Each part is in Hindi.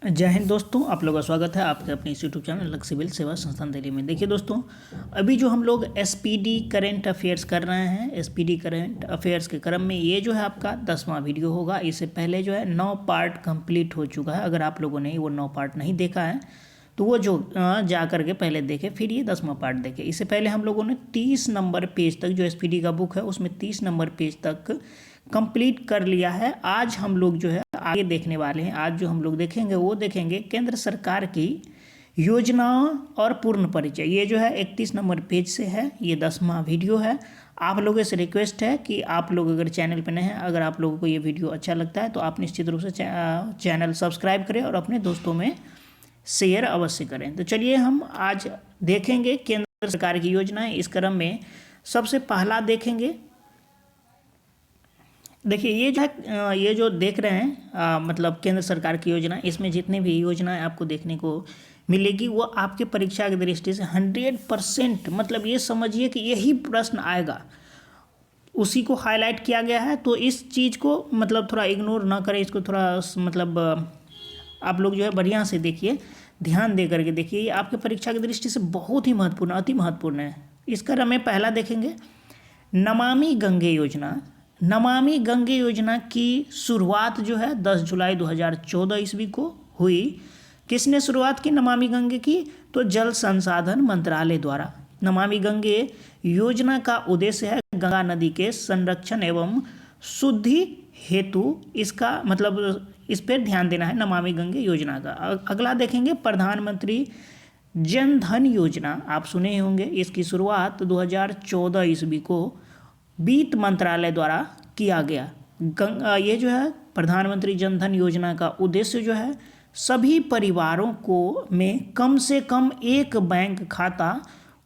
जय हिंद दोस्तों, आप लोगों का स्वागत है आपके अपने इस यूट्यूब चैनल लक्ष्य सिविल सेवा संस्थान दिल्ली में। देखिए दोस्तों, अभी जो हम लोग एसपीडी करंट अफेयर्स कर रहे हैं, एसपीडी करंट अफेयर्स के क्रम में ये जो है आपका 10वां वीडियो होगा। इससे पहले जो है 9 पार्ट कंप्लीट हो चुका है। अगर आप लोगों ने वो 9 पार्ट नहीं देखा है तो वो जो जा करके पहले देखे, फिर ये 10वां पार्ट देखे। इससे पहले हम लोगों ने 30 नंबर पेज तक, जो एसपीडी का बुक है उसमें 30 नंबर पेज तक कंप्लीट कर लिया है। आज हम लोग जो है आगे देखने वाले हैं। आज जो हम लोग देखेंगे वो देखेंगे केंद्र सरकार की योजनाओं और पूर्ण परिचय। ये जो है 31 नंबर पेज से है, ये 10वां वीडियो है। आप लोगों से रिक्वेस्ट है कि आप लोग अगर चैनल पर नए हैं, अगर आप लोगों को ये वीडियो अच्छा लगता है तो आप निश्चित रूप से चैनल सब्सक्राइब करें और अपने दोस्तों में शेयर अवश्य करें। तो चलिए हम आज देखेंगे केंद्र सरकार की योजनाएं। इस क्रम में सबसे पहला देखेंगे, देखिए ये जो देख रहे हैं मतलब केंद्र सरकार की योजना, इसमें जितने भी योजनाएं आपको देखने को मिलेगी वो आपके परीक्षा की दृष्टि से 100%, मतलब ये समझिए कि यही प्रश्न आएगा, उसी को हाईलाइट किया गया है। तो इस चीज़ को मतलब थोड़ा इग्नोर ना करें, इसको थोड़ा मतलब आप लोग जो है बढ़िया से देखिए, ध्यान दे करके देखिए। ये आपके परीक्षा की दृष्टि से बहुत ही महत्वपूर्ण, अति महत्वपूर्ण है। इसका हमें पहला देखेंगे नमामि गंगे योजना। नमामि गंगे योजना की शुरुआत जो है 10 जुलाई 2014 ईस्वी को हुई। किसने शुरुआत की नमामि गंगे की? तो जल संसाधन मंत्रालय द्वारा। नमामि गंगे योजना का उद्देश्य है गंगा नदी के संरक्षण एवं शुद्धि हेतु, इसका मतलब इस पर ध्यान देना है नमामि गंगे योजना का। अगला देखेंगे प्रधानमंत्री जन धन योजना। आप सुने ही होंगे, इसकी शुरुआत 2014 ईस्वी को वित्त मंत्रालय द्वारा किया गया। ये जो है प्रधानमंत्री जन धन योजना का उद्देश्य जो है सभी परिवारों को में कम से कम एक बैंक खाता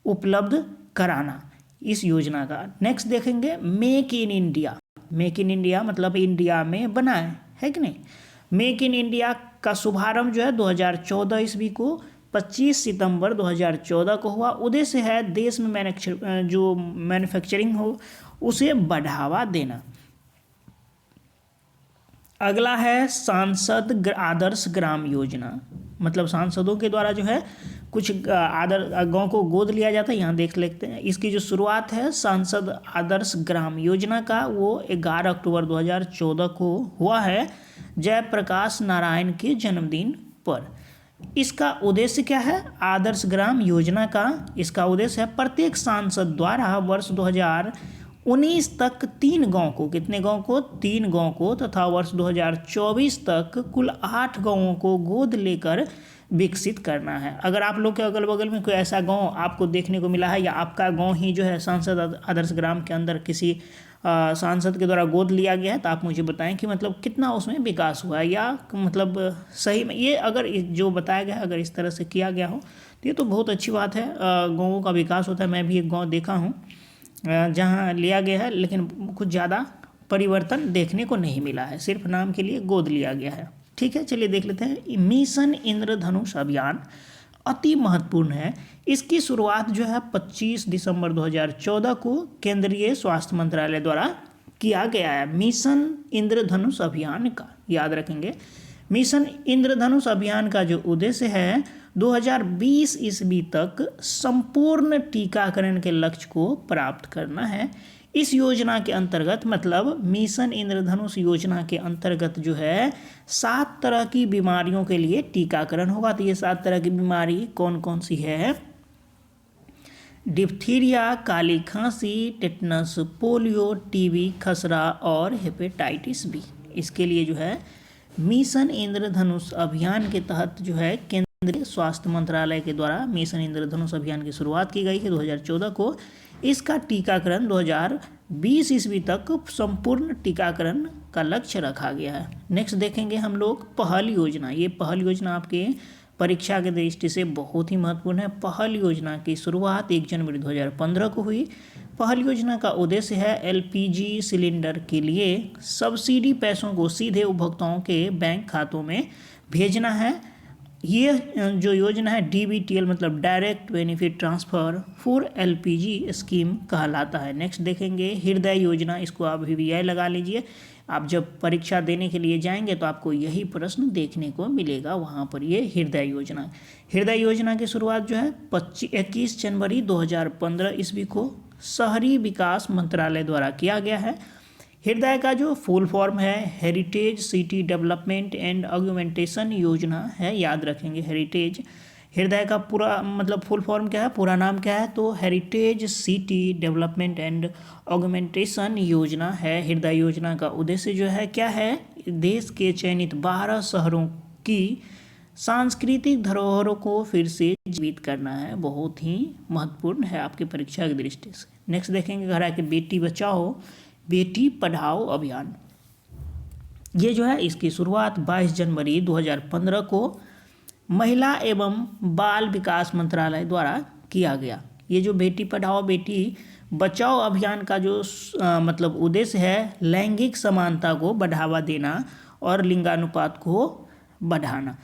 उपलब्ध कराना, इस योजना का। नेक्स्ट देखेंगे make in India. Make in India मतलब इंडिया में बनाए, है कि नहीं। मेक इन इंडिया का शुभारंभ जो है 2014 ईस्वी को 25 सितंबर 2014 को हुआ। उद्देश्य है देश में जो मैन्युफैक्चरिंग हो उसे बढ़ावा देना। अगला है सांसद आदर्श ग्राम योजना, मतलब सांसदों के द्वारा जो है कुछ गाँव को गोद लिया जाता है। यहाँ देख लेते हैं, इसकी जो शुरुआत है सांसद आदर्श ग्राम योजना का, वो 11 अक्टूबर 2014 को हुआ है, जयप्रकाश नारायण के जन्मदिन पर। इसका उद्देश्य क्या है? आदर्श ग्राम योजना का इसका उद्देश्य है प्रत्येक सांसद द्वारा वर्ष 2019 तक 3 गाँव को, कितने गाँव को? 3 गाँव को, तथा वर्ष 2024 तक कुल 8 गाँवों को गोद लेकर विकसित करना है। अगर आप लोग के अगल बगल में कोई ऐसा गांव आपको देखने को मिला है, या आपका गांव ही जो है सांसद आदर्श ग्राम के अंदर किसी सांसद के द्वारा गोद लिया गया है, तो आप मुझे बताएं कि मतलब कितना उसमें विकास हुआ है, या मतलब सही में ये अगर जो बताया गया अगर इस तरह से किया गया हो तो ये तो बहुत अच्छी बात है। गाँवों का विकास होता है। मैं भी एक गाँव देखा हूँ जहाँ लिया गया है, लेकिन कुछ ज़्यादा परिवर्तन देखने को नहीं मिला है, सिर्फ नाम के लिए गोद लिया गया है। ठीक है, चलिए देख लेते हैं। मिशन इंद्रधनुष अभियान अति महत्वपूर्ण है। इसकी शुरुआत जो है 25 दिसंबर 2014 को केंद्रीय स्वास्थ्य मंत्रालय द्वारा किया गया है। मिशन इंद्रधनुष अभियान का याद रखेंगे। मिशन इंद्रधनुष अभियान का जो उद्देश्य है 2020 ईस्वी तक संपूर्ण टीकाकरण के लक्ष्य को प्राप्त करना है। इस योजना के अंतर्गत, मतलब मिशन इंद्रधनुष योजना के अंतर्गत जो है 7 तरह की बीमारियों के लिए टीकाकरण होगा। तो ये 7 तरह की बीमारी कौन कौन सी है? डिप्थीरिया, काली खांसी, टेटनस, पोलियो, टीबी, खसरा और हेपेटाइटिस बी। इसके लिए जो है मिशन इंद्रधनुष अभियान के तहत जो है केंद्रीय स्वास्थ्य मंत्रालय के द्वारा मिशन इंद्रधनुष अभियान की शुरुआत की गई है 2014 को। इसका टीकाकरण 2020 ईस्वी तक संपूर्ण टीकाकरण का लक्ष्य रखा गया है। नेक्स्ट देखेंगे हम लोग पहल योजना। ये पहल योजना आपके परीक्षा के दृष्टि से बहुत ही महत्वपूर्ण है। पहल योजना की शुरुआत 1 जनवरी 2015 को हुई। पहल योजना का उद्देश्य है एलपीजी सिलेंडर के लिए सब्सिडी पैसों को सीधे उपभोक्ताओं के बैंक खातों में भेजना है। ये जो योजना है डीबीटीएल मतलब direct benefit transfer for LPG scheme कहलाता है। नेक्स्ट देखेंगे हृदय योजना, इसको आप VVI लगा लीजिए। आप जब परीक्षा देने के लिए जाएंगे तो आपको यही प्रश्न देखने को मिलेगा वहाँ पर। ये हृदय योजना की शुरुआत जो है 21 जनवरी 2015 ईस्वी को शहरी विकास मंत्रालय द्वारा किया गया है। हृदय का जो फुल फॉर्म है heritage city development and augmentation योजना है, याद रखेंगे हेरिटेज। हृदय का पूरा मतलब फुल फॉर्म क्या है, पूरा नाम क्या है, तो heritage city development and augmentation योजना है। हृदय योजना का उद्देश्य जो है क्या है, देश के चयनित 12 शहरों की सांस्कृतिक धरोहरों को फिर से जीवित करना है। बहुत ही महत्वपूर्ण है आपकी परीक्षा की दृष्टि से। नेक्स्ट देखेंगे घर आके बेटी बचाओ बेटी पढ़ाओ अभियान। ये जो है इसकी शुरुआत 22 जनवरी 2015 को महिला एवं बाल विकास मंत्रालय द्वारा किया गया। ये जो बेटी पढ़ाओ बेटी बचाओ अभियान का जो मतलब उद्देश्य है लैंगिक समानता को बढ़ावा देना और लिंगानुपात को बढ़ाना।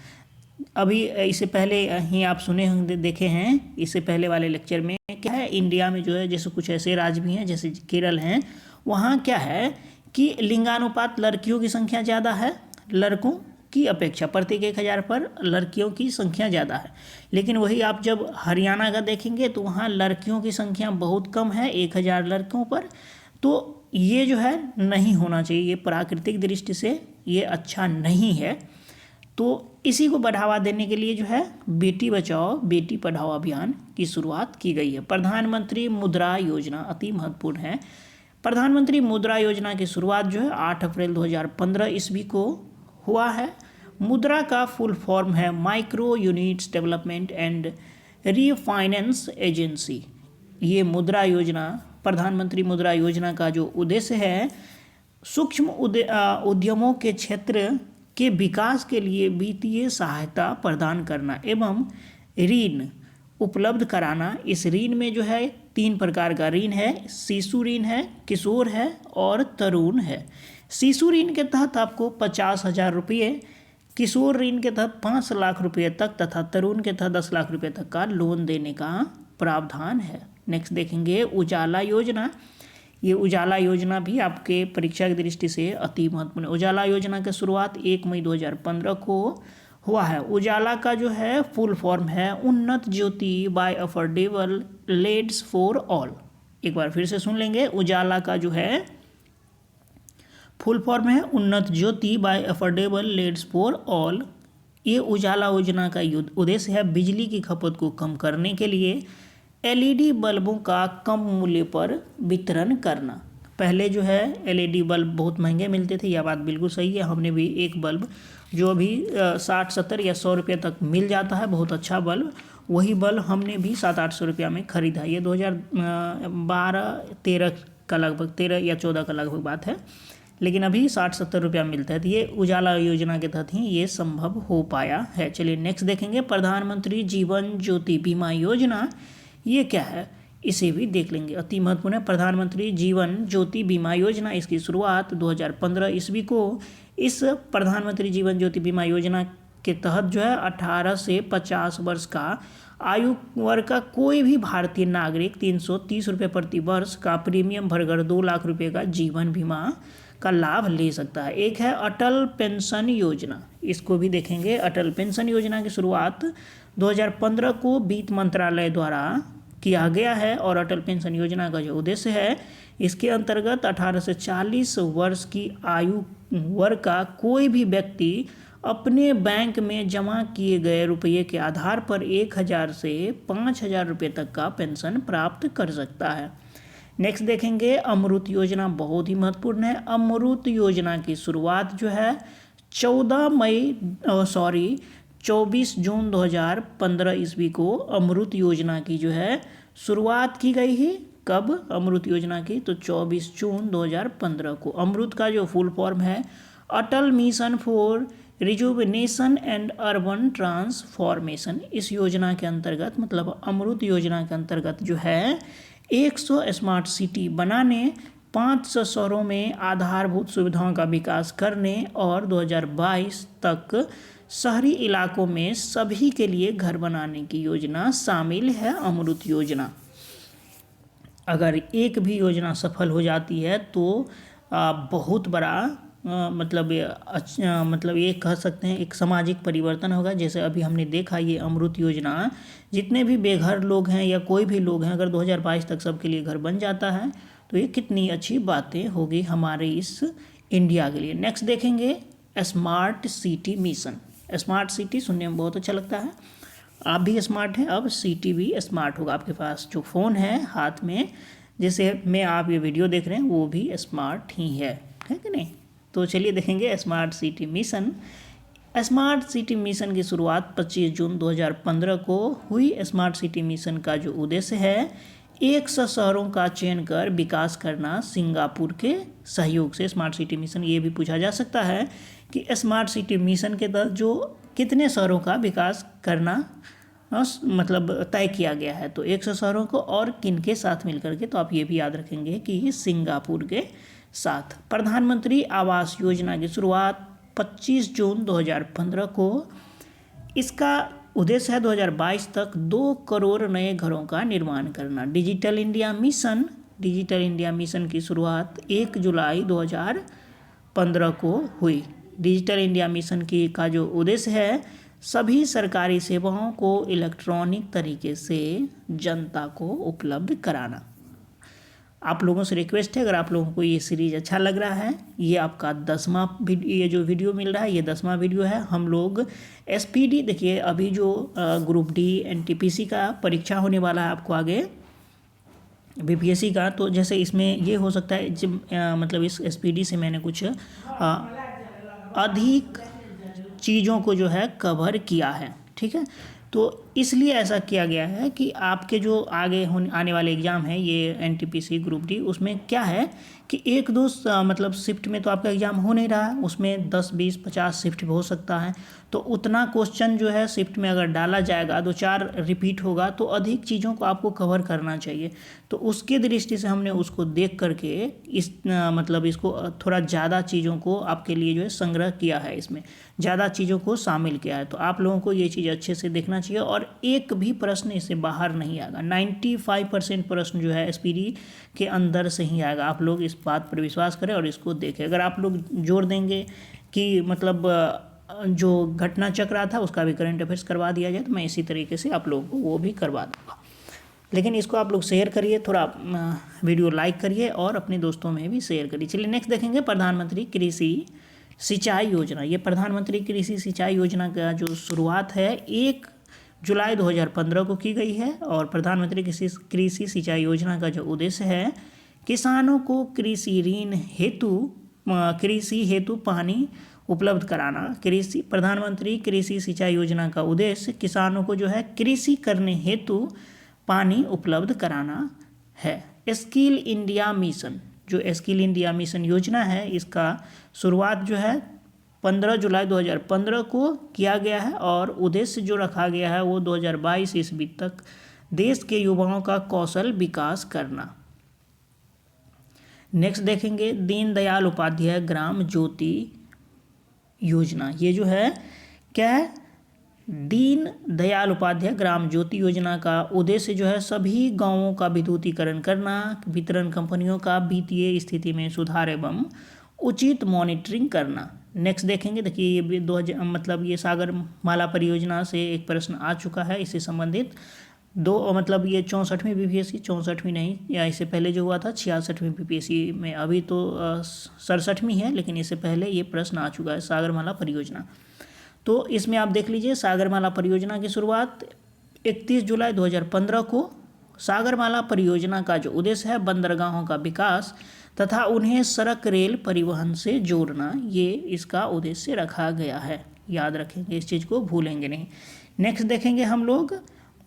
अभी इससे पहले ही आप सुने होंगे, देखे हैं इससे पहले वाले लेक्चर में क्या है, इंडिया में जो है जैसे कुछ ऐसे राज्य भी हैं जैसे केरल हैं, वहाँ क्या है कि लिंगानुपात लड़कियों की संख्या ज़्यादा है लड़कों की अपेक्षा, प्रत्येक 1000 पर लड़कियों की संख्या ज़्यादा है। लेकिन वही आप जब हरियाणा का देखेंगे तो वहाँ लड़कियों की संख्या बहुत कम है 1000 लड़कों पर। तो ये जो है नहीं होना चाहिए, ये प्राकृतिक दृष्टि से ये अच्छा नहीं है। तो इसी को बढ़ावा देने के लिए जो है बेटी बचाओ बेटी पढ़ाओ अभियान की शुरुआत की गई है। प्रधानमंत्री मुद्रा योजना अति महत्वपूर्ण है। प्रधानमंत्री मुद्रा योजना की शुरुआत जो है 8 अप्रैल 2015 ईस्वी को हुआ है। मुद्रा का फुल फॉर्म है micro units development and refinance agency. ये मुद्रा योजना प्रधानमंत्री मुद्रा योजना का जो उद्देश्य है सूक्ष्म उद्यमों के क्षेत्र के विकास के लिए वित्तीय सहायता प्रदान करना एवं ऋण उपलब्ध कराना। इस ऋण में जो है 3 प्रकार का ऋण है, शिशु ऋण है, किशोर है और तरुण है। शिशु ऋण के तहत आपको 50,000 रुपये, किशोर ऋण के तहत 5 लाख रुपये तक तथा तरुण के तहत 10 लाख रुपये तक का लोन देने का प्रावधान है। नेक्स्ट देखेंगे उजाला योजना। ये उजाला योजना भी आपके परीक्षा की दृष्टि से अति महत्वपूर्ण है। उजाला योजना की शुरुआत 1 मई 2015 को हुआ है। उजाला का जो है फुल फॉर्म है Unnat Jyoti by affordable LEDs for all. एक बार फिर से सुन लेंगे, उजाला का जो है फुल फॉर्म है Unnat Jyoti by affordable LEDs for all. ये उजाला योजना का उद्देश्य है बिजली की खपत को कम करने के लिए एलईडी बल्बों का कम मूल्य पर वितरण करना। पहले जो है एलईडी बल्ब बहुत महंगे मिलते थे, यह बात बिल्कुल सही है। हमने भी एक बल्ब जो अभी 60, 70 या 100 रुपये तक मिल जाता है, बहुत अच्छा बल्ब, वही बल्ब हमने भी 700-800 रुपया में ख़रीदा। ये 2012-13 का लगभग 13 या 14 का लगभग बात है, लेकिन अभी 60-70 रुपया मिलता है। तो ये उजाला योजना के तहत ही ये संभव हो पाया है। चलिए नेक्स्ट देखेंगे प्रधानमंत्री जीवन ज्योति बीमा योजना। ये क्या है इसे भी देख लेंगे, अति महत्वपूर्ण है। प्रधानमंत्री जीवन ज्योति बीमा योजना, इसकी शुरुआत 2015 ईस्वी को इस प्रधानमंत्री जीवन ज्योति बीमा योजना के तहत जो है 18 से 50 वर्ष का आयु वर्ग का कोई भी भारतीय नागरिक 330 रुपये प्रति वर्ष का प्रीमियम भरकर 2 लाख रुपये का जीवन बीमा का लाभ ले सकता है। एक है अटल पेंशन योजना, इसको भी देखेंगे। अटल पेंशन योजना की शुरुआत 2015 को वित्त मंत्रालय द्वारा किया गया है और अटल पेंशन योजना का जो उद्देश्य है इसके अंतर्गत 18 से 40 वर्ष की आयु वर्ग का कोई भी व्यक्ति अपने बैंक में जमा किए गए रुपये के आधार पर 1000 से 5000 रुपये तक का पेंशन प्राप्त कर सकता है। नेक्स्ट देखेंगे अमृत योजना, बहुत ही महत्वपूर्ण है। अमृत योजना की शुरुआत जो है 24 जून 2015 ईस्वी को अमृत योजना की जो है शुरुआत की गई है। कब अमृत योजना की, तो 24 जून 2015 को। अमृत का जो फुल फॉर्म है Atal mission for rejuvenation and urban transformation. इस योजना के अंतर्गत मतलब अमृत योजना के अंतर्गत जो है 100 स्मार्ट सिटी बनाने, 500 शहरों में आधारभूत सुविधाओं का विकास करने और 2022 तक शहरी इलाकों में सभी के लिए घर बनाने की योजना शामिल है। अमृत योजना, अगर एक भी योजना सफल हो जाती है तो बहुत बड़ा मतलब मतलब ये कह सकते हैं एक सामाजिक परिवर्तन होगा। जैसे अभी हमने देखा ये अमृत योजना, जितने भी बेघर लोग हैं या कोई भी लोग हैं, अगर 2022 तक सबके लिए घर बन जाता है तो ये कितनी अच्छी बातें होगी हमारे इस इंडिया के लिए। नेक्स्ट देखेंगे smart city mission. Smart city सुनने में बहुत अच्छा लगता है, आप भी स्मार्ट हैं, अब सिटी भी स्मार्ट होगा। आपके पास जो फ़ोन है हाथ में, जैसे में आप ये वीडियो देख रहे हैं, वो भी स्मार्ट ही है कि नहीं। तो चलिए देखेंगे smart city mission. Smart city mission की शुरुआत 25 जून 2015 को हुई। स्मार्ट सिटी मिशन का जो उद्देश्य है 100 शहरों का चयन कर विकास करना सिंगापुर के सहयोग से। स्मार्ट सिटी मिशन ये भी पूछा जा सकता है कि स्मार्ट सिटी मिशन के तहत जो कितने शहरों का विकास करना मतलब तय किया गया है, तो 100 शहरों को और किन के साथ मिलकर के, तो आप ये भी याद रखेंगे कि सिंगापुर के साथ। प्रधानमंत्री आवास योजना की शुरुआत 25 जून 2015 को। इसका उद्देश्य है 2022 तक 2 करोड़ नए घरों का निर्माण करना। Digital India mission. Digital India mission की शुरुआत 1 जुलाई 2015 को हुई। डिजिटल इंडिया मिशन का जो उद्देश्य है सभी सरकारी सेवाओं को इलेक्ट्रॉनिक तरीके से जनता को उपलब्ध कराना। आप लोगों से रिक्वेस्ट है, अगर आप लोगों को ये सीरीज़ अच्छा लग रहा है, ये आपका 10वां ये जो वीडियो मिल रहा है ये 10वां वीडियो है। हम लोग SPD देखिए, अभी जो ग्रुप डी NTPC का परीक्षा होने वाला है आपको आगे BPSC का, तो जैसे इसमें ये हो सकता है जब मतलब इस SPD से मैंने कुछ अधिक चीज़ों को जो है कवर किया है, ठीक है। तो इसलिए ऐसा किया गया है कि आपके जो आगे आने वाले एग्ज़ाम है ये NTPC ग्रुप डी, उसमें क्या है कि 1-2 मतलब शिफ्ट में तो आपका एग्ज़ाम हो नहीं रहा है, उसमें 10, 20, 50 शिफ्ट हो सकता है। तो उतना क्वेश्चन जो है शिफ्ट में अगर डाला जाएगा 2-4 रिपीट होगा, तो अधिक चीज़ों को आपको कवर करना चाहिए। तो उसके दृष्टि से हमने उसको देख करके इस मतलब इसको थोड़ा ज़्यादा चीज़ों को आपके लिए जो है संग्रह किया है, इसमें ज़्यादा चीज़ों को शामिल किया है। तो आप लोगों को ये चीज़ अच्छे से देखना चाहिए और एक भी प्रश्न इससे बाहर नहीं आएगा। 95% प्रश्न जो है SPD के अंदर से ही आएगा। आप लोग इस बात पर विश्वास करें और इसको देखें। अगर आप लोग जोर देंगे कि मतलब जो घटना चक्र रहा था उसका भी करंट अफेयर्स करवा दिया जाए, तो मैं इसी तरीके से आप लोगों को वो भी करवा दूँगा। लेकिन इसको आप लोग शेयर करिए, थोड़ा वीडियो लाइक करिए और अपने दोस्तों में भी शेयर करिए। चलिए नेक्स्ट देखेंगे प्रधानमंत्री कृषि सिंचाई योजना। ये प्रधानमंत्री कृषि सिंचाई योजना का जो शुरुआत है 1 जुलाई 2015 को की गई है। और प्रधानमंत्री कृषि सिंचाई योजना का जो उद्देश्य है किसानों को कृषि ऋण कृषि हेतु पानी उपलब्ध कराना। प्रधानमंत्री कृषि सिंचाई योजना का उद्देश्य किसानों को जो है कृषि करने हेतु पानी उपलब्ध कराना है। स्किल इंडिया मिशन, जो स्किल इंडिया मिशन योजना है, इसका शुरुआत जो है 15 जुलाई 2015 को किया गया है और उद्देश्य जो रखा गया है वो 2022 ईस्वी तक देश के युवाओं का कौशल विकास करना। नेक्स्ट देखेंगे दीनदयाल उपाध्याय ग्राम ज्योति योजना। ये जो है क्या है, दीन दयाल उपाध्याय ग्राम ज्योति योजना का उद्देश्य जो है सभी गांवों का विद्युतीकरण करना, वितरण कंपनियों का वित्तीय स्थिति में सुधार एवं उचित मॉनिटरिंग करना। नेक्स्ट देखेंगे, देखिए ये भी 2000 मतलब ये सागरमाला परियोजना से एक प्रश्न आ चुका है इससे संबंधित। मतलब ये 64वीं BPSC, 64वीं नहीं, या इससे पहले जो हुआ था 66वीं BPSC में, अभी तो 67वीं है, लेकिन इससे पहले ये प्रश्न आ चुका है सागरमाला परियोजना। तो इसमें आप देख लीजिए सागरमाला परियोजना की शुरुआत 31 जुलाई 2015 को। सागरमाला परियोजना का जो उद्देश्य है बंदरगाहों का विकास तथा उन्हें सड़क रेल परिवहन से जोड़ना, ये इसका उद्देश्य रखा गया है। याद रखेंगे, इस चीज़ को भूलेंगे नहीं। नेक्स्ट देखेंगे हम लोग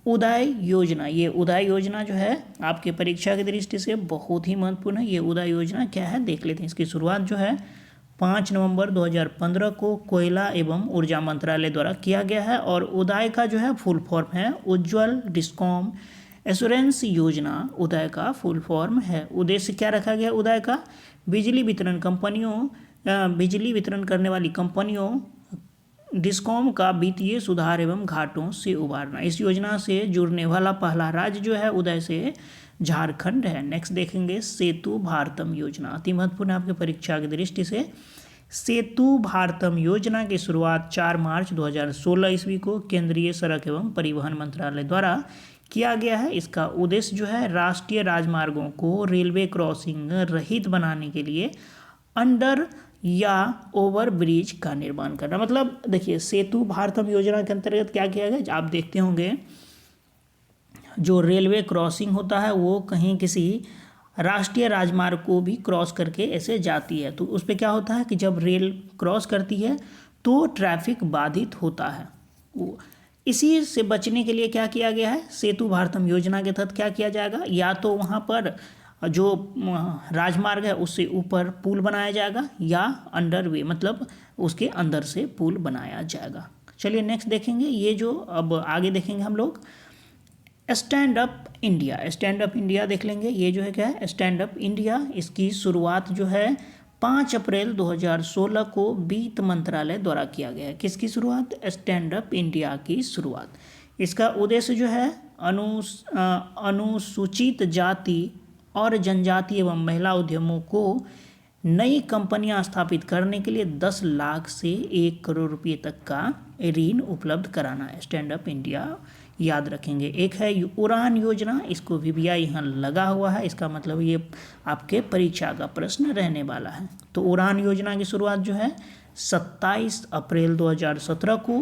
उदय योजना। ये उदय योजना जो है आपके परीक्षा की दृष्टि से बहुत ही महत्वपूर्ण है। ये उदय योजना क्या है देख लेते हैं। इसकी शुरुआत जो है 5 नवंबर 2015 को कोयला एवं ऊर्जा मंत्रालय द्वारा किया गया है। और उदय का जो है फुल फॉर्म है उज्ज्वल डिस्कॉम एश्योरेंस योजना, उदय का फुल फॉर्म है। उद्देश्य क्या रखा गया उदय का, बिजली वितरण करने वाली कंपनियों डिस्कॉम का वित्तीय सुधार एवं घाटों से उबारना। इस योजना से जुड़ने वाला पहला राज्य जो है उदय से झारखंड है। नेक्स्ट देखेंगे सेतु भारतम योजना, अति महत्वपूर्ण है आपके परीक्षा की दृष्टि से। सेतु भारतम योजना की शुरुआत 4 मार्च 2016 ईस्वी को केंद्रीय सड़क एवं परिवहन मंत्रालय द्वारा किया गया है। इसका उद्देश्य जो है राष्ट्रीय राजमार्गों को रेलवे क्रॉसिंग रहित बनाने के लिए अंडर या ओवर ब्रिज का निर्माण करना। मतलब देखिए, सेतु भारतम योजना के अंतर्गत क्या किया गया, आप देखते होंगे जो रेलवे क्रॉसिंग होता है वो कहीं किसी राष्ट्रीय राजमार्ग को भी क्रॉस करके ऐसे जाती है, तो उस पर क्या होता है कि जब रेल क्रॉस करती है तो ट्रैफिक बाधित होता है। इसी से बचने के लिए क्या किया गया है, सेतु भारतम योजना के तहत क्या किया जाएगा, या तो वहाँ पर जो राजमार्ग है उससे ऊपर पुल बनाया जाएगा या अंडरवे मतलब उसके अंदर से पुल बनाया जाएगा। चलिए नेक्स्ट देखेंगे, ये जो अब आगे देखेंगे हम लोग stand up India. Stand up India देख लेंगे, ये जो है क्या है स्टैंड अप इंडिया। इसकी शुरुआत जो है 5 अप्रैल 2016 को वित्त मंत्रालय द्वारा किया गया है। किसकी शुरुआत, स्टैंड अप इंडिया की शुरुआत। इसका उद्देश्य जो है अनुसूचित जाति और जनजाति एवं महिला उद्यमों को नई कंपनियां स्थापित करने के लिए 10 लाख से 1 करोड़ रुपये तक का ऋण उपलब्ध कराना है। स्टैंड अप इंडिया याद रखेंगे। एक है उड़ान योजना, इसको भी भैया यहाँ लगा हुआ है, इसका मतलब ये आपके परीक्षा का प्रश्न रहने वाला है। तो उड़ान योजना की शुरुआत जो है 27 अप्रैल 2017 को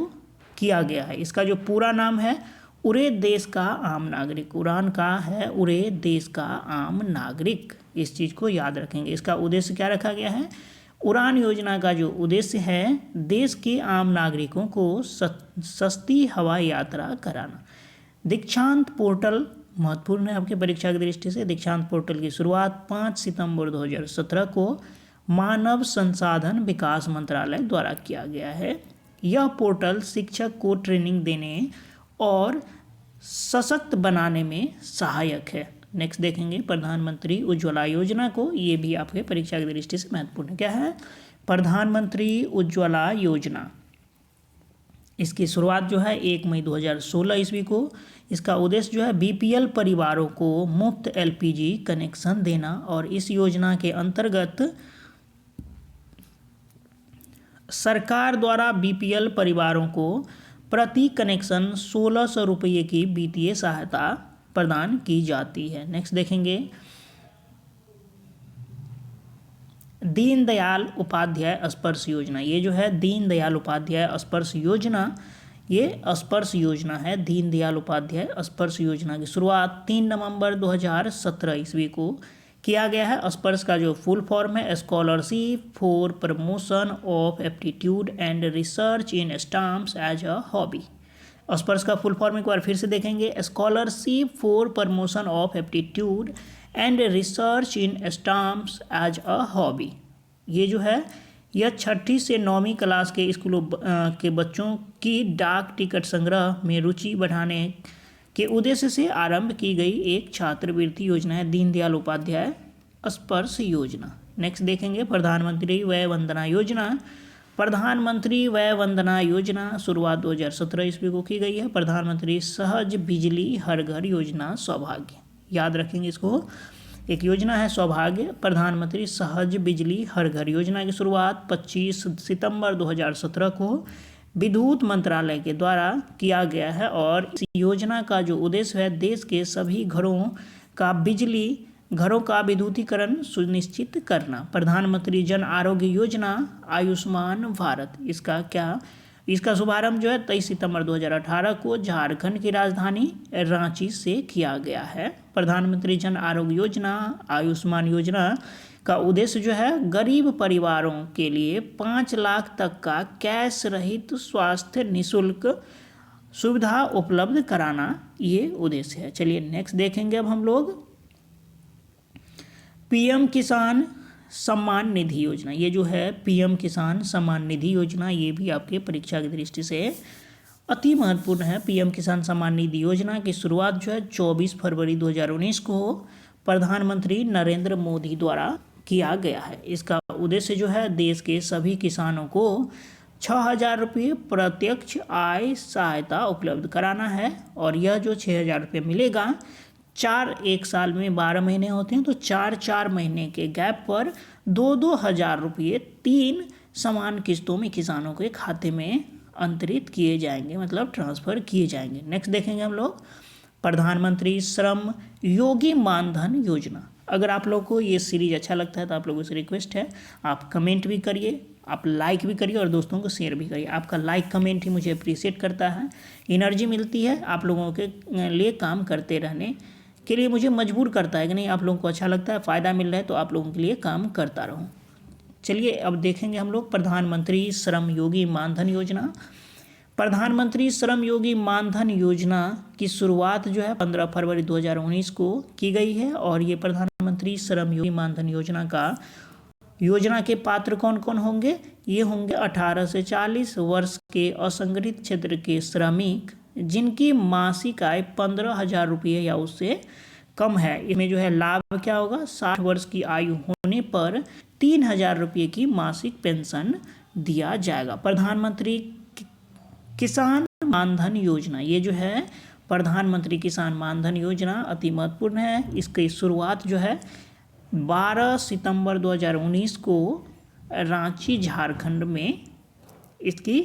किया गया है। इसका जो पूरा नाम है उड़े देश का आम नागरिक। उड़ान का है उड़े देश का आम नागरिक, इस चीज़ को याद रखेंगे। इसका उद्देश्य क्या रखा गया है, उड़ान योजना का जो उद्देश्य है देश के आम नागरिकों को सस्ती हवाई यात्रा कराना। दीक्षांत पोर्टल महत्वपूर्ण है आपकी परीक्षा की दृष्टि से। दीक्षांत पोर्टल की शुरुआत 5 सितंबर 2017 को मानव संसाधन विकास मंत्रालय द्वारा किया गया है। यह पोर्टल शिक्षक को ट्रेनिंग देने और सशक्त बनाने में सहायक है। नेक्स्ट देखेंगे प्रधानमंत्री उज्ज्वला योजना को, ये भी आपके परीक्षा की दृष्टि से महत्वपूर्ण है। क्या है, प्रधानमंत्री उज्ज्वला योजना। इसकी शुरुआत जो है 1 मई 2016 ईस्वी को। इसका उद्देश्य जो है बीपीएल परिवारों को मुफ्त एलपीजी कनेक्शन देना, और इस योजना के अंतर्गत सरकार द्वारा बीपीएल परिवारों को प्रति कनेक्शन 1600 रुपये की वित्तीय सहायता प्रदान की जाती है। नेक्स्ट देखेंगे दीनदयाल उपाध्याय स्पर्श योजना। ये जो है दीनदयाल उपाध्याय स्पर्श योजना, ये स्पर्श योजना है। दीनदयाल उपाध्याय स्पर्श योजना की शुरुआत 3 नवंबर 2017 ईस्वी को किया गया है। स्पर्श का जो फुल फॉर्म है scholarship for promotion of aptitude and research in stamps as a hobby. Sparsh का फुल फॉर्म एक बार फिर से देखेंगे, scholarship for promotion of aptitude and research in stamps as a hobby. ये जो है यह 6ठी से 9वीं क्लास के स्कूलों के बच्चों की डाक टिकट संग्रह में रुचि बढ़ाने के उद्देश्य से आरंभ की गई एक छात्रवृत्ति योजना है, दीनदयाल उपाध्याय स्पर्श योजना। नेक्स्ट देखेंगे प्रधानमंत्री वय वंदना योजना। प्रधानमंत्री वय वंदना योजना शुरुआत 2017 ईस्वी को की गई है। प्रधानमंत्री सहज बिजली हर घर योजना सौभाग्य, याद रखेंगे इसको, एक योजना है सौभाग्य। प्रधानमंत्री सहज बिजली हर घर योजना की शुरुआत 25 सितंबर 2017 को विद्युत मंत्रालय के द्वारा किया गया है, और इस योजना का जो उद्देश्य है देश के सभी घरों का विद्युतीकरण सुनिश्चित करना। प्रधानमंत्री जन आरोग्य योजना आयुष्मान भारत, इसका शुभारंभ जो है 23 सितंबर 2018 को झारखंड की राजधानी रांची से किया गया है। प्रधानमंत्री जन आरोग्य योजना आयुष्मान योजना का उद्देश्य जो है गरीब परिवारों के लिए 5 लाख तक का कैश रहित स्वास्थ्य निःशुल्क सुविधा उपलब्ध कराना, ये उद्देश्य है। चलिए नेक्स्ट देखेंगे अब हम लोग पीएम किसान सम्मान निधि योजना। ये जो है पीएम किसान सम्मान निधि योजना, ये भी आपके परीक्षा की दृष्टि से अति महत्वपूर्ण है। पीएम किसान सम्मान निधि योजना की शुरुआत जो है 24 फरवरी 2019 को प्रधानमंत्री नरेंद्र मोदी द्वारा किया गया है। इसका उद्देश्य जो है देश के सभी किसानों को 6,000 रुपये प्रत्यक्ष आय सहायता उपलब्ध कराना है, और यह जो 6,000 रुपये मिलेगा एक साल में 12 महीने होते हैं, तो 4 महीने के गैप पर 2-2 हज़ार रुपये 3 समान किस्तों में किसानों के खाते में अंतरित किए जाएंगे, मतलब ट्रांसफ़र किए जाएंगे। नेक्स्ट देखेंगे हम लोग प्रधानमंत्री श्रम योगी मानधन योजना। अगर आप लोग को ये सीरीज अच्छा लगता है तो आप लोगों से रिक्वेस्ट है, आप कमेंट भी करिए, आप लाइक भी करिए और दोस्तों को शेयर भी करिए। आपका लाइक कमेंट ही मुझे अप्रिशिएट करता है, एनर्जी मिलती है आप लोगों के लिए काम करते रहने के लिए, मुझे मजबूर करता है कि नहीं आप लोगों को अच्छा लगता है, फ़ायदा मिल रहा है तो आप लोगों के लिए काम करता रहूँ। चलिए अब देखेंगे हम लोग प्रधानमंत्री श्रम योगी मानधन योजना। प्रधानमंत्री श्रम योगी मानधन योजना की शुरुआत जो है 15 फरवरी 2019 को की गई है और ये प्रधानमंत्री श्रम योगी मानधन योजना के पात्र कौन कौन होंगे? ये होंगे 18 से 40 वर्ष के असंगठित क्षेत्र के श्रमिक जिनकी मासिक आय 15,000 रुपये या उससे कम है। इसमें जो है लाभ क्या होगा? 60 वर्ष की आयु होने पर 3,000 रुपये की मासिक पेंशन दिया जाएगा। प्रधानमंत्री किसान मानधन योजना, ये जो है प्रधानमंत्री किसान मानधन योजना अति महत्वपूर्ण है। इसकी शुरुआत जो है 12 सितंबर 2019 को रांची झारखंड में इसकी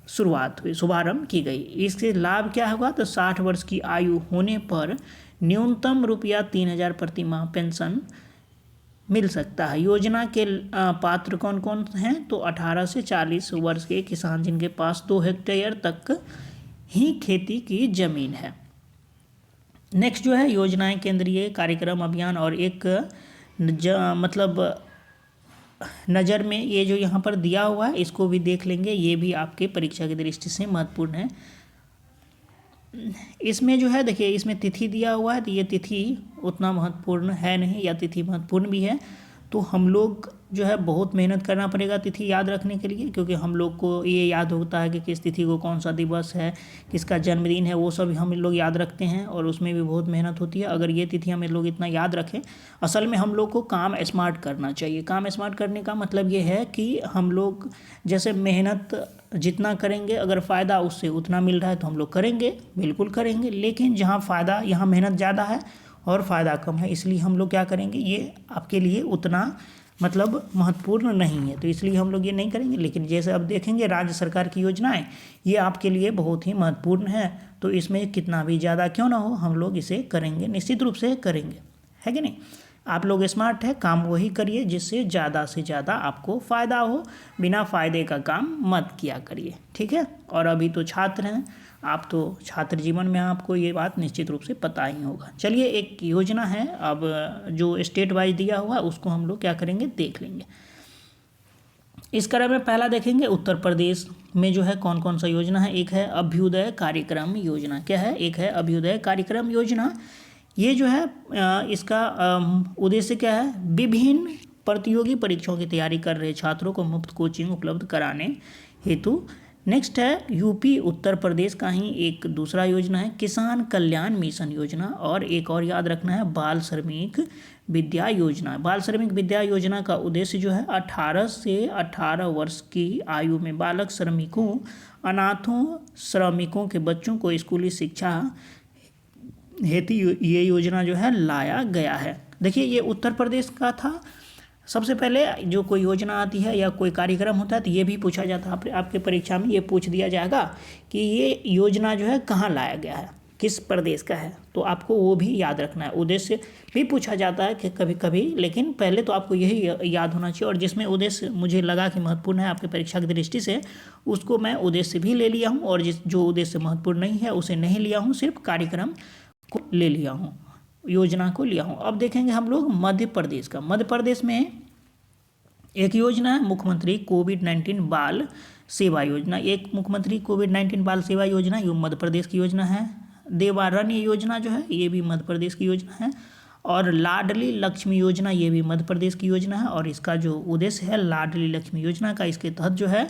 शुरुआत हुई, शुभारंभ की गई। इसके लाभ क्या होगा? तो 60 वर्ष की आयु होने पर न्यूनतम रुपया 3,000 प्रति माह पेंशन मिल सकता है। योजना के पात्र कौन कौन हैं? तो 18 से 40 वर्ष के किसान जिनके पास 2 हेक्टेयर तक ही खेती की जमीन है। नेक्स्ट जो है योजनाएं, केंद्रीय कार्यक्रम, अभियान और एक मतलब नज़र में ये जो यहाँ पर दिया हुआ है इसको भी देख लेंगे, ये भी आपके परीक्षा की दृष्टि से महत्वपूर्ण है। इसमें जो है देखिए इसमें तिथि दिया हुआ है तो ये तिथि उतना महत्वपूर्ण है नहीं या तिथि महत्वपूर्ण भी है, तो हम लोग जो है बहुत मेहनत करना पड़ेगा तिथि याद रखने के लिए, क्योंकि हम लोग को ये याद होता है कि किस तिथि को कौन सा दिवस है, किसका जन्मदिन है, वो सब हम लोग याद रखते हैं और उसमें भी बहुत मेहनत होती है। अगर ये तिथि हम लोग इतना याद रखें, असल में हम लोग को काम स्मार्ट करना चाहिए। काम स्मार्ट करने का मतलब ये है कि हम लोग जैसे मेहनत जितना करेंगे अगर फ़ायदा उससे उतना मिल रहा है तो हम लोग करेंगे, बिल्कुल करेंगे, लेकिन जहाँ फ़ायदा यहाँ मेहनत ज़्यादा है और फ़ायदा कम है, इसलिए हम लोग क्या करेंगे, ये आपके लिए उतना मतलब महत्वपूर्ण नहीं है तो इसलिए हम लोग ये नहीं करेंगे। लेकिन जैसे अब देखेंगे राज्य सरकार की योजनाएं ये आपके लिए बहुत ही महत्वपूर्ण है, तो इसमें कितना भी ज़्यादा क्यों ना हो हम लोग इसे करेंगे, निश्चित रूप से करेंगे, है कि नहीं। आप लोग स्मार्ट है, काम वही करिए जिससे ज़्यादा से ज़्यादा आपको फ़ायदा हो, बिना फ़ायदे का काम मत किया करिए, ठीक है। और अभी तो छात्र हैं आप, तो छात्र जीवन में आपको ये बात निश्चित रूप से पता ही होगा। चलिए एक योजना है अब जो स्टेट वाइज दिया हुआ है उसको हम लोग क्या करेंगे देख लेंगे। इस क्रम में पहला देखेंगे उत्तर प्रदेश में जो है कौन कौन सा योजना है। एक है अभ्युदय कार्यक्रम योजना, क्या है? एक है अभ्युदय कार्यक्रम योजना। ये जो है इसका उद्देश्य क्या है? विभिन्न प्रतियोगी परीक्षाओं की तैयारी कर रहे छात्रों को मुफ्त कोचिंग उपलब्ध कराने हेतु। नेक्स्ट है यूपी उत्तर प्रदेश का ही एक दूसरा योजना है किसान कल्याण मिशन योजना, और एक और याद रखना है बाल श्रमिक विद्या योजना। बाल श्रमिक विद्या योजना का उद्देश्य जो है 18 से 18 वर्ष की आयु में बालक श्रमिकों, अनाथों श्रमिकों के बच्चों को स्कूली शिक्षा हेतु ये योजना जो है लाया गया है। देखिए ये उत्तर प्रदेश का था। सबसे पहले जो कोई योजना आती है या कोई कार्यक्रम होता है तो ये भी पूछा जाता है, आपके परीक्षा में ये पूछ दिया जाएगा कि ये योजना जो है कहाँ लाया गया है, किस प्रदेश का है, तो आपको वो भी याद रखना है। उद्देश्य भी पूछा जाता है कि कभी कभी, लेकिन पहले तो आपको यही याद होना चाहिए। और जिसमें उद्देश्य मुझे लगा कि महत्वपूर्ण है आपके परीक्षा की दृष्टि से, उसको मैं उद्देश्य भी ले लिया हूँ, और जो उद्देश्य महत्वपूर्ण नहीं है उसे नहीं लिया हूँ, सिर्फ कार्यक्रम को ले लिया हूँ, योजना को लिया हूँ। अब देखेंगे हम लोग मध्य प्रदेश का। मध्य प्रदेश में एक योजना है मुख्यमंत्री कोविड-19 बाल सेवा योजना। एक मुख्यमंत्री कोविड-19 बाल सेवा योजना ये मध्य प्रदेश की योजना है। देवारण्य योजना जो है ये भी मध्य प्रदेश की योजना है, और लाडली लक्ष्मी योजना ये भी मध्य प्रदेश की योजना है। और इसका जो उद्देश्य है लाडली लक्ष्मी योजना का, इसके तहत जो है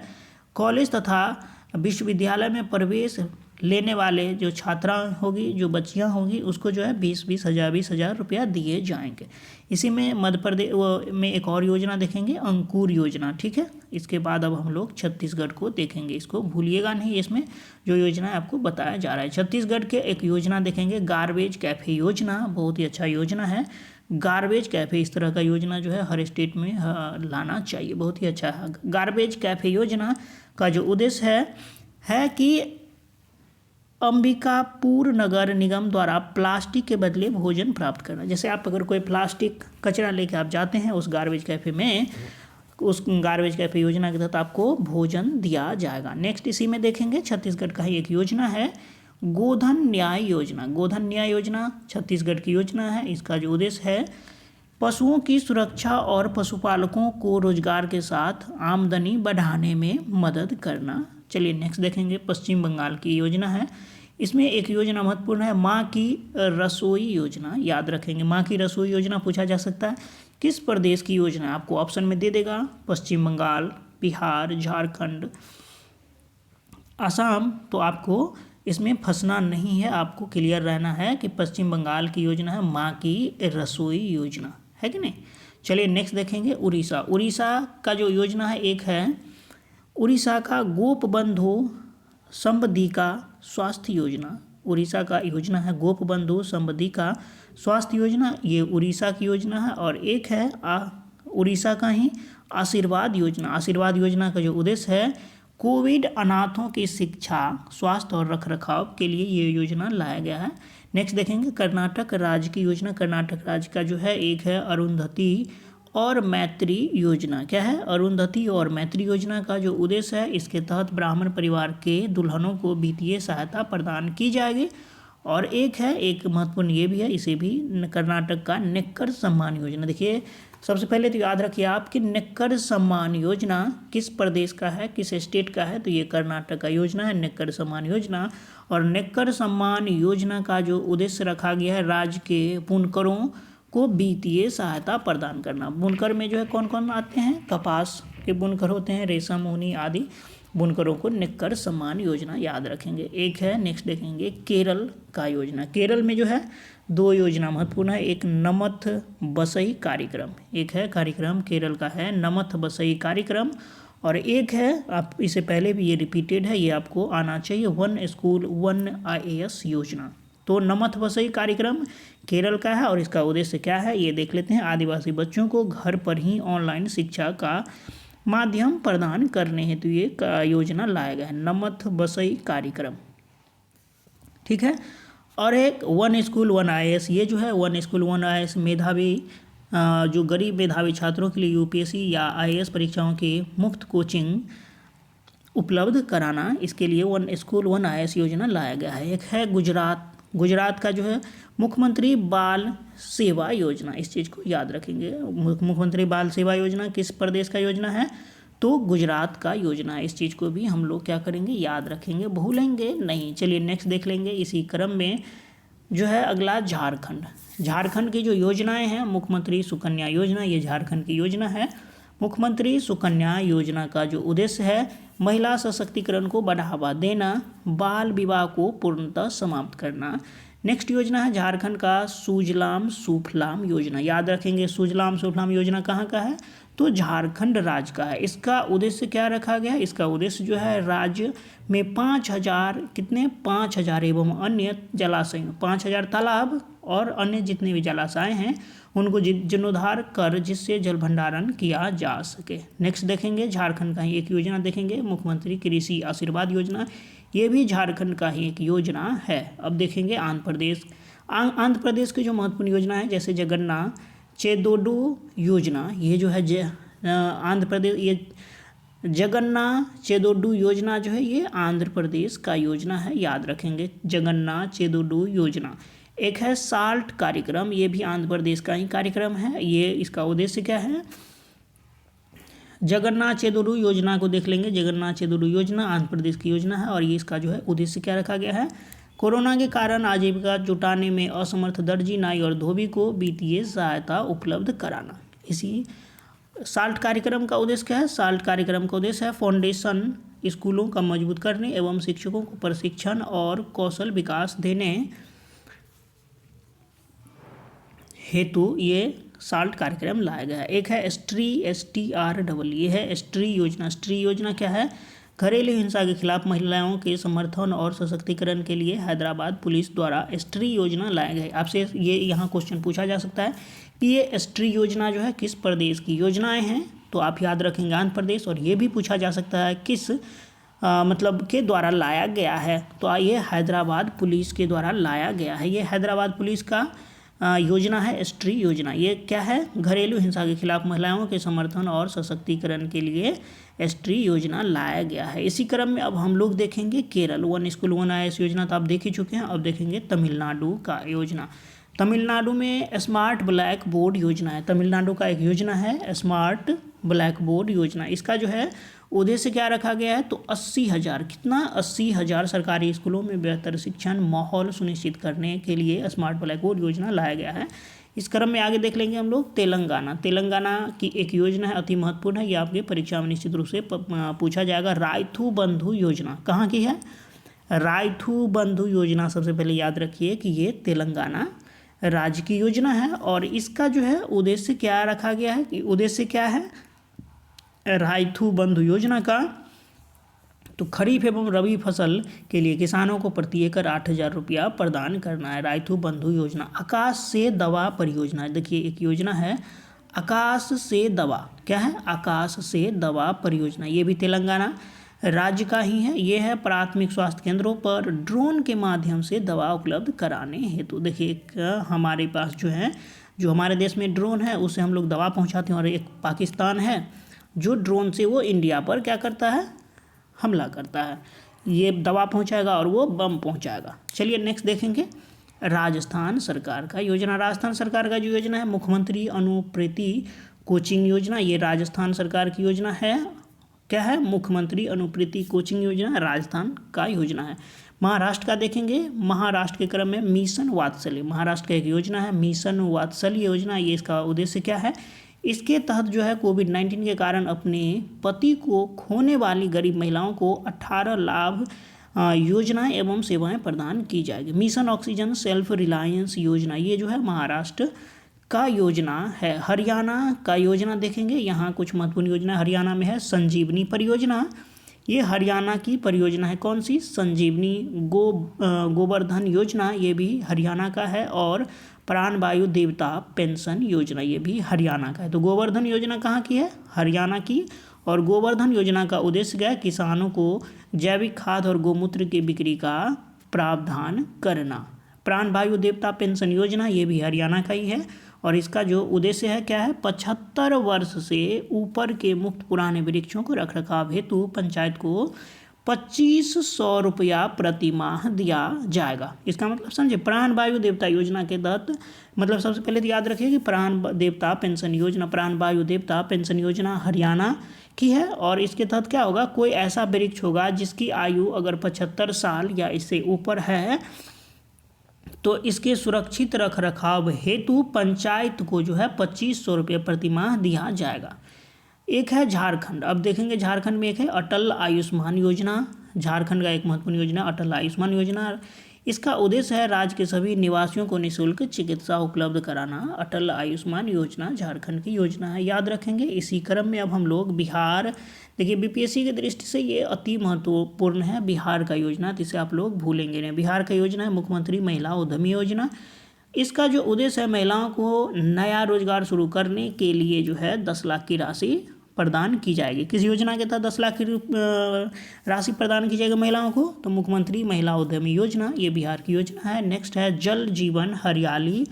कॉलेज तथा विश्वविद्यालय में प्रवेश लेने वाले जो छात्राएं होगी, जो बच्चियां होंगी, उसको जो है 20,000 रुपया दिए जाएंगे। इसी में मध्य प्रदेश में एक और योजना देखेंगे अंकुर योजना, ठीक है। इसके बाद अब हम लोग छत्तीसगढ़ को देखेंगे, इसको भूलिएगा नहीं, इसमें जो योजना है आपको बताया जा रहा है। छत्तीसगढ़ के एक योजना देखेंगे गार्बेज कैफे योजना, बहुत ही अच्छा योजना है गार्बेज कैफ़े, इस तरह का योजना जो है हर स्टेट में लाना चाहिए। बहुत ही अच्छा है। गार्बेज कैफ़े योजना का जो उद्देश्य है कि अंबिकापुर नगर निगम द्वारा प्लास्टिक के बदले भोजन प्राप्त करना। जैसे आप अगर कोई प्लास्टिक कचरा लेके आप जाते हैं उस गार्बेज कैफ़े में, उस गार्बेज कैफ़े योजना के तहत आपको भोजन दिया जाएगा। नेक्स्ट इसी में देखेंगे छत्तीसगढ़ का ही एक योजना है गोधन न्याय योजना। गोधन न्याय योजना छत्तीसगढ़ की योजना है। इसका जो उद्देश्य है पशुओं की सुरक्षा और पशुपालकों को रोजगार के साथ आमदनी बढ़ाने में मदद करना। चलिए नेक्स्ट देखेंगे पश्चिम बंगाल की योजना है। इसमें एक योजना महत्वपूर्ण है माँ की रसोई योजना। याद रखेंगे माँ की रसोई योजना पूछा जा सकता है किस प्रदेश की योजना है, आपको ऑप्शन में दे देगा पश्चिम बंगाल, बिहार, झारखंड, असम। तो आपको इसमें फंसना नहीं है, आपको क्लियर रहना है कि पश्चिम बंगाल की योजना है माँ की रसोई योजना, है कि नहीं। चलिए नेक्स्ट देखेंगे उड़ीसा। उड़ीसा का जो योजना है एक है उड़ीसा का गोपबंधु समबधिका स्वास्थ्य योजना। उड़ीसा का योजना है गोपबंधु समबधिका स्वास्थ्य योजना, ये उड़ीसा की योजना है। और एक है उड़ीसा का ही आशीर्वाद योजना। आशीर्वाद योजना का जो उद्देश्य है कोविड अनाथों की शिक्षा, स्वास्थ्य और रखरखाव के लिए ये योजना लाया गया है। नेक्स्ट देखेंगे कर्नाटक राज्य की योजना। कर्नाटक राज्य का जो है एक है अरुंधति और मैत्री योजना। क्या है अरुंधति और मैत्री योजना का जो उद्देश्य है इसके तहत ब्राह्मण परिवार के दुल्हनों को वित्तीय सहायता प्रदान की जाएगी। और एक है एक महत्वपूर्ण ये भी है, इसे भी कर्नाटक का नेक्कर सम्मान योजना। देखिए सबसे पहले तो याद रखिए आप कि नेक्कर सम्मान योजना किस प्रदेश का है, किस स्टेट का है, तो ये कर्नाटक का योजना है नेक्कर सम्मान योजना। और नेक्कर सम्मान योजना का जो उद्देश्य रखा गया है राज्य के बुनकरों को वित्तीय सहायता प्रदान करना। बुनकर में जो है कौन कौन आते हैं, कपास के बुनकर होते हैं, रेशम, ऊनी आदि बुनकरों को नेक्कर सम्मान योजना याद रखेंगे। एक है नेक्स्ट देखेंगे केरल का योजना। केरल में जो है दो योजना महत्वपूर्ण है, एक नमथ बसई कार्यक्रम, एक है कार्यक्रम केरल का है नमथ बसई कार्यक्रम, और एक है आप इसे पहले भी ये रिपीटेड है, ये आपको आना चाहिए वन स्कूल वन IAS योजना। तो नमथ बसई कार्यक्रम केरल का है और इसका उद्देश्य क्या है ये देख लेते हैं। आदिवासी बच्चों को घर पर ही ऑनलाइन शिक्षा का माध्यम प्रदान करने हेतु ये योजना लाया गया है नमथ बसई कार्यक्रम, ठीक है। और एक वन स्कूल वन IAS, ये जो है वन स्कूल वन IAS मेधावी जो गरीब मेधावी छात्रों के लिए UPSC या IAS परीक्षाओं की मुफ्त कोचिंग उपलब्ध कराना, इसके लिए वन स्कूल वन IAS योजना लाया गया है। एक है गुजरात का जो है मुख्यमंत्री बाल सेवा योजना, इस चीज़ को याद रखेंगे। मुख्यमंत्री बाल सेवा योजना किस प्रदेश का योजना है, तो गुजरात का योजना है। इस चीज़ को भी हम लोग क्या करेंगे याद रखेंगे, भूलेंगे नहीं। चलिए नेक्स्ट देख लेंगे इसी क्रम में जो है अगला झारखंड की जो योजनाएं हैं मुख्यमंत्री सुकन्या योजना, ये झारखंड की योजना है। मुख्यमंत्री सुकन्या योजना का जो उद्देश्य है महिला सशक्तिकरण को बढ़ावा देना, बाल विवाह को पूर्णतः समाप्त करना। नेक्स्ट योजना है झारखंड का सुजलाम सुफलाम योजना। याद रखेंगे सुजलाम सुफलाम योजना कहाँ का है, तो झारखंड राज्य का है। इसका उद्देश्य क्या रखा गया है, इसका उद्देश्य जो है राज्य में 5,000 एवं अन्य जलाशयों 5,000 तालाब और अन्य जितने भी जलाशय हैं उनको जीर्णोद्धार कर जिससे जल भंडारण किया जा सके। नेक्स्ट देखेंगे झारखंड का ही एक योजना देखेंगे मुख्यमंत्री कृषि आशीर्वाद योजना, ये भी झारखंड का ही एक योजना है। अब देखेंगे आंध्र प्रदेश की जो महत्वपूर्ण योजना है जैसे जगन्नाथ चेदोडू योजना, ये जो है आंध्र प्रदेश, ये जगन्नाथ चेदोडू योजना जो है ये आंध्र प्रदेश का योजना है, याद रखेंगे जगन्नाथ चेदोडू योजना। एक है साल्ट कार्यक्रम, ये भी आंध्र प्रदेश का ही कार्यक्रम है। ये इसका उद्देश्य क्या है, जगन्नाथ चेदोडू योजना को देख लेंगे। जगन्नाथ चेदोडू योजना आंध्र प्रदेश की योजना है और ये इसका जो है उद्देश्य क्या रखा गया है, कोरोना के कारण आजीविका जुटाने में असमर्थ दर्जी, नाई और धोबी को वित्तीय सहायता उपलब्ध कराना। इसी साल्ट कार्यक्रम का उद्देश्य क्या है, साल्ट कार्यक्रम का उद्देश्य है फाउंडेशन स्कूलों का मजबूत करने एवं शिक्षकों को प्रशिक्षण और कौशल विकास देने हेतु ये साल्ट कार्यक्रम लाया गया है। एक है STREE, ये है STREE योजना। STREE योजना क्या है, घरेलू हिंसा के खिलाफ महिलाओं के समर्थन और सशक्तिकरण के लिए हैदराबाद पुलिस द्वारा स्त्री योजना लाए गए। आपसे ये यहाँ क्वेश्चन पूछा जा सकता है कि ये स्त्री योजना जो है किस प्रदेश की योजनाएं हैं, तो आप याद रखेंगे आंध्र प्रदेश। और ये भी पूछा जा सकता है किस मतलब के द्वारा लाया गया है, तो ये हैदराबाद पुलिस के द्वारा लाया गया है। ये हैदराबाद पुलिस का योजना है स्त्री योजना। ये क्या है? घरेलू हिंसा के खिलाफ महिलाओं के समर्थन और सशक्तिकरण के लिए स्त्री योजना लाया गया है। इसी क्रम में अब हम लोग देखेंगे Kerala, one school one IAS योजना तो आप देख ही चुके हैं। अब देखेंगे तमिलनाडु का योजना। तमिलनाडु में स्मार्ट ब्लैक बोर्ड योजना है। तमिलनाडु का एक योजना है स्मार्ट ब्लैक बोर्ड योजना। इसका जो है उद्देश्य क्या रखा गया है, तो 80,000 कितना 80,000 सरकारी स्कूलों में बेहतर शिक्षण माहौल सुनिश्चित करने के लिए स्मार्ट ब्लैक बोर्ड योजना लाया गया है। इस क्रम में आगे देख लेंगे हम लोग तेलंगाना। तेलंगाना की एक योजना है, अति महत्वपूर्ण है, ये आपके परीक्षा में निश्चित रूप से पूछा जाएगा। रायथू बंधु योजना कहाँ की है? रायथू बंधु योजना सबसे पहले याद रखिए कि ये तेलंगाना राज्य की योजना है। और इसका जो है उद्देश्य क्या रखा गया है कि उद्देश्य क्या है रायथू बंधु योजना का, तो खरीफ एवं रबी फसल के लिए किसानों को प्रति एकड़ 8,000 रुपया प्रदान करना है। रायथू बंधु योजना। आकाश से दवा परियोजना, देखिए एक योजना है आकाश से दवा, क्या है? आकाश से दवा परियोजना। ये भी तेलंगाना राज्य का ही है। ये है प्राथमिक स्वास्थ्य केंद्रों पर ड्रोन के माध्यम से दवा उपलब्ध कराने हेतु। देखिए एक हमारे पास जो है, जो हमारे देश में ड्रोन है उससे हम लोग दवा पहुंचाते हैं, और एक पाकिस्तान है जो ड्रोन से वो इंडिया पर क्या करता है? हमला करता है। ये दवा पहुंचाएगा और वो बम पहुंचाएगा। चलिए नेक्स्ट देखेंगे राजस्थान सरकार का योजना। राजस्थान सरकार का जो योजना है मुख्यमंत्री अनुप्रीति कोचिंग योजना। ये राजस्थान सरकार की योजना है। क्या है? मुख्यमंत्री अनुप्रीति कोचिंग योजना राजस्थान का योजना है। महाराष्ट्र का देखेंगे। महाराष्ट्र के क्रम में मिशन वात्सल्य, महाराष्ट्र का एक योजना है मिशन वात्सल्य योजना। ये इसका उद्देश्य क्या है? इसके तहत जो है कोविड-19 के कारण अपने पति को खोने वाली गरीब महिलाओं को 18 लाभ योजनाएं एवं सेवाएं प्रदान की जाएगी। मिशन ऑक्सीजन सेल्फ रिलायंस योजना, ये जो है महाराष्ट्र का योजना है। हरियाणा का योजना देखेंगे। यहाँ कुछ महत्वपूर्ण योजना हरियाणा में है। संजीवनी परियोजना, ये हरियाणा की परियोजना है। कौन सी? संजीवनी। गोवर्धन योजना, ये भी हरियाणा का है। और प्राणवायु देवता पेंशन योजना, ये भी हरियाणा का है। तो गोवर्धन योजना कहाँ की है? हरियाणा की। और गोवर्धन योजना का उद्देश्य क्या है? किसानों को जैविक खाद और गोमूत्र की बिक्री का प्रावधान करना। प्राणवायु देवता पेंशन योजना, ये भी हरियाणा का ही है। और इसका जो उद्देश्य है क्या है? 75 वर्ष से ऊपर के मुक्त पुराने वृक्षों को रखरखाव हेतु पंचायत को 2500 रुपया प्रति माह दिया जाएगा। इसका मतलब समझे। प्राण वायु देवता योजना के तहत मतलब सबसे पहले तो याद रखिए कि प्राण देवता पेंशन योजना, प्राण वायु देवता पेंशन योजना हरियाणा की है। और इसके तहत क्या होगा? कोई ऐसा वृक्ष होगा जिसकी आयु अगर 75 साल या इससे ऊपर है तो इसके सुरक्षित रखरखाव हेतु पंचायत को जो है 2500 रुपये प्रति माह दिया जाएगा। एक है झारखंड। अब देखेंगे झारखंड में एक है अटल आयुष्मान योजना। झारखंड का एक महत्वपूर्ण योजना अटल आयुष्मान योजना। इसका उद्देश्य है राज्य के सभी निवासियों को निःशुल्क चिकित्सा उपलब्ध कराना। अटल आयुष्मान योजना झारखंड की योजना है, याद रखेंगे। इसी क्रम में अब हम लोग बिहार, देखिए बीपीएससी की दृष्टि से ये अति महत्वपूर्ण है बिहार का योजना, जिसे आप लोग भूलेंगे नहीं। बिहार का योजना है मुख्यमंत्री महिला उद्यमी योजना। इसका जो उद्देश्य है महिलाओं को नया रोजगार शुरू करने के लिए जो है 10 लाख की राशि प्रदान की जाएगी। किस योजना के तहत 10 लाख की राशि प्रदान की जाएगी महिलाओं को? तो मुख्यमंत्री महिला उद्यमी योजना, ये बिहार की योजना है। नेक्स्ट है जल जीवन हरियाली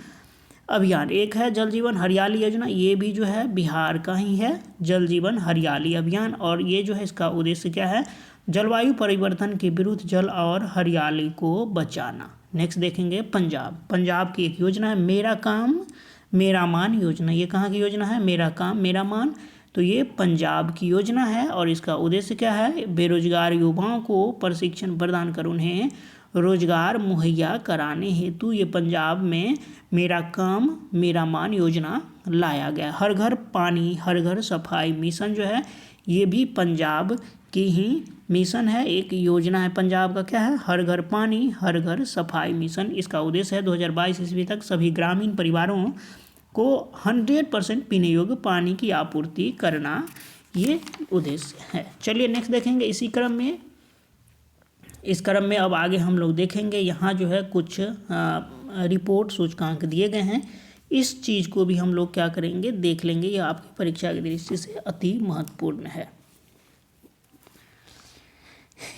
अभियान। एक है जल जीवन हरियाली योजना, ये भी जो है बिहार का ही है, जल जीवन हरियाली अभियान। और ये जो है इसका उद्देश्य क्या है? जलवायु परिवर्तन के विरुद्ध जल और हरियाली को बचाना। नेक्स्ट देखेंगे पंजाब। पंजाब की एक योजना है मेरा काम मेरा मान योजना। ये कहाँ की योजना है? मेरा काम मेरा मान। तो ये पंजाब की योजना है। और इसका उद्देश्य क्या है? बेरोजगार युवाओं को प्रशिक्षण प्रदान कर उन्हें रोजगार मुहैया कराने हेतु ये पंजाब में मेरा काम मेरा मान योजना लाया गया। हर घर पानी हर घर सफाई मिशन जो है ये भी पंजाब की ही मिशन है, एक योजना है पंजाब का। क्या है? हर घर पानी हर घर सफाई मिशन। इसका उद्देश्य है 2022 ईस्वी तक सभी ग्रामीण परिवारों को 100% पीने योग्य पानी की आपूर्ति करना। ये उद्देश्य है। चलिए नेक्स्ट देखेंगे इसी क्रम में। इस क्रम में अब आगे हम लोग देखेंगे, यहाँ जो है कुछ रिपोर्ट सूचकांक दिए गए हैं, इस चीज़ को भी हम लोग क्या करेंगे, देख लेंगे। यह आपकी परीक्षा की दृष्टि से अति महत्वपूर्ण है।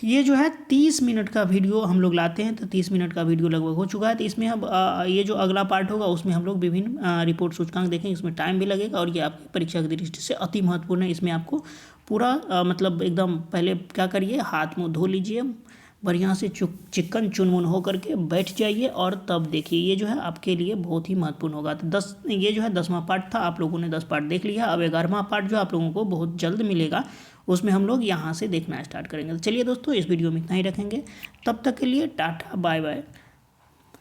ये जो है 30 मिनट का वीडियो हम लोग लाते हैं, तो 30 मिनट का वीडियो लगभग हो चुका है। तो इसमें अब ये जो अगला पार्ट होगा उसमें हम लोग विभिन्न रिपोर्ट सूचकांक देखेंगे। इसमें टाइम भी लगेगा और ये आपकी परीक्षा की दृष्टि से अति महत्वपूर्ण है। इसमें आपको पूरा मतलब एकदम पहले क्या करिए, हाथ मुँह धो लीजिए, बढ़िया से चिकन चुनमुन हो करके बैठ जाइए और तब देखिए। ये जो है आपके लिए बहुत ही महत्वपूर्ण होगा। तो ये जो है 10वां पार्ट था, आप लोगों ने 10 पार्ट देख लिया। अब 11वां पार्ट जो आप लोगों को बहुत जल्द मिलेगा, उसमें हम लोग यहाँ से देखना स्टार्ट करेंगे। तो चलिए दोस्तों, इस वीडियो में इतना ही रखेंगे। तब तक के लिए टाटा बाय बाय।